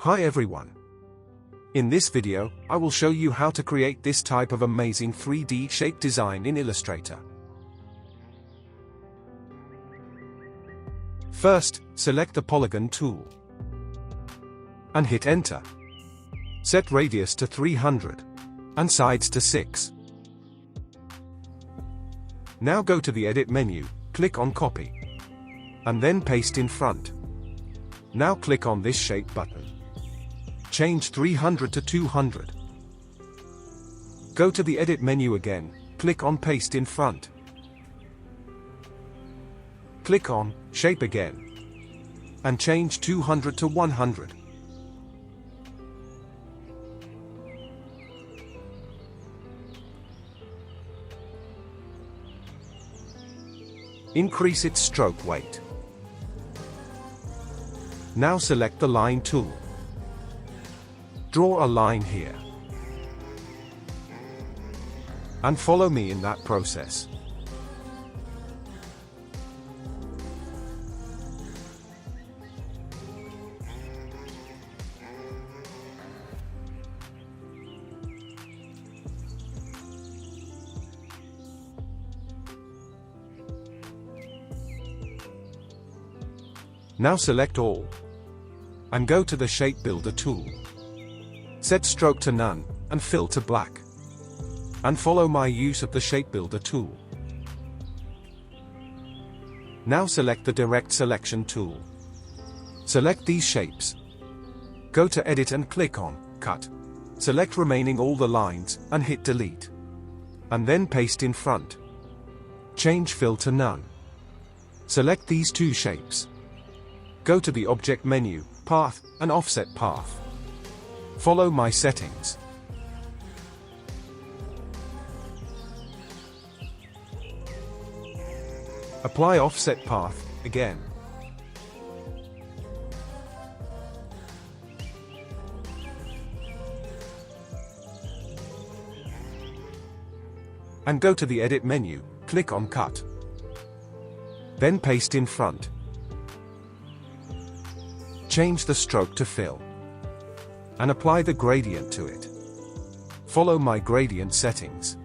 Hi everyone. In this video, I will show you how to create this type of amazing 3D shape design in Illustrator. First, select the polygon tool and hit enter. Set radius to 300 and sides to 6. Now go to the edit menu, click on copy and then paste in front. Now click on this shape button. Change 300 to 200. Go to the edit menu again, click on paste in front. Click on shape again and change 200 to 100. Increase its stroke weight. Now select the line tool. Draw a line here. And follow me in that process. Now select all and go to the Shape Builder tool. Set stroke to none and fill to black. And follow my use of the Shape Builder tool. Now select the Direct Selection tool. Select these shapes. Go to Edit and click on Cut. Select remaining all the lines and hit Delete. And then paste in front. Change Fill to none. Select these two shapes. Go to the Object menu, Path, and Offset Path. Follow my settings. Apply Offset Path again. And go to the Edit menu, click on Cut. Then paste in front. Change the stroke to fill. And apply the gradient to it. Follow my gradient settings.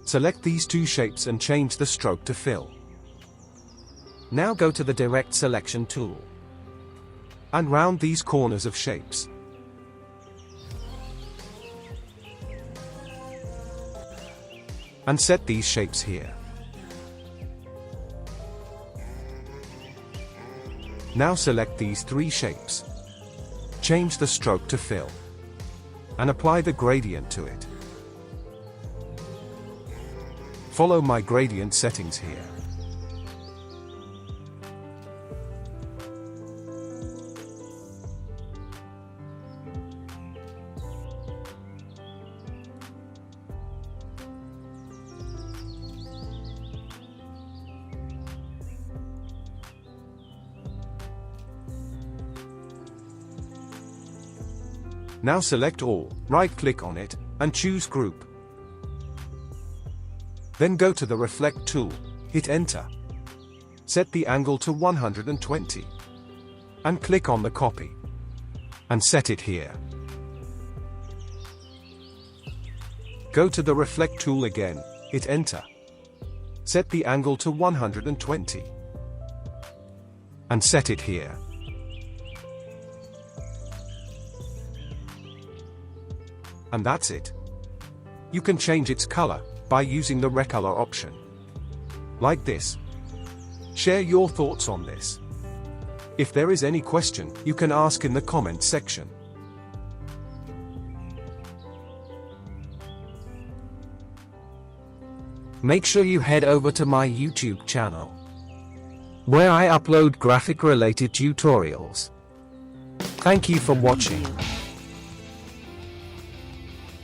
Select these two shapes and change the stroke to fill. Now go to the Direct Selection tool and round these corners of shapes. And set these shapes here. Now select these three shapes. Change the stroke to fill and apply the gradient to it. Follow my gradient settings here. Now select all, right-click on it, and choose Group. Then go to the Reflect tool, hit Enter. Set the angle to 120. And click on the copy. And set it here. Go to the Reflect tool again, hit Enter. Set the angle to 120. And set it here. And that's it. You can change its color by using the recolor option. Like this. Share your thoughts on this. If there is any question, you can ask in the comment section. Make sure you head over to my YouTube channel, where I upload graphic related tutorials. Thank you for watching.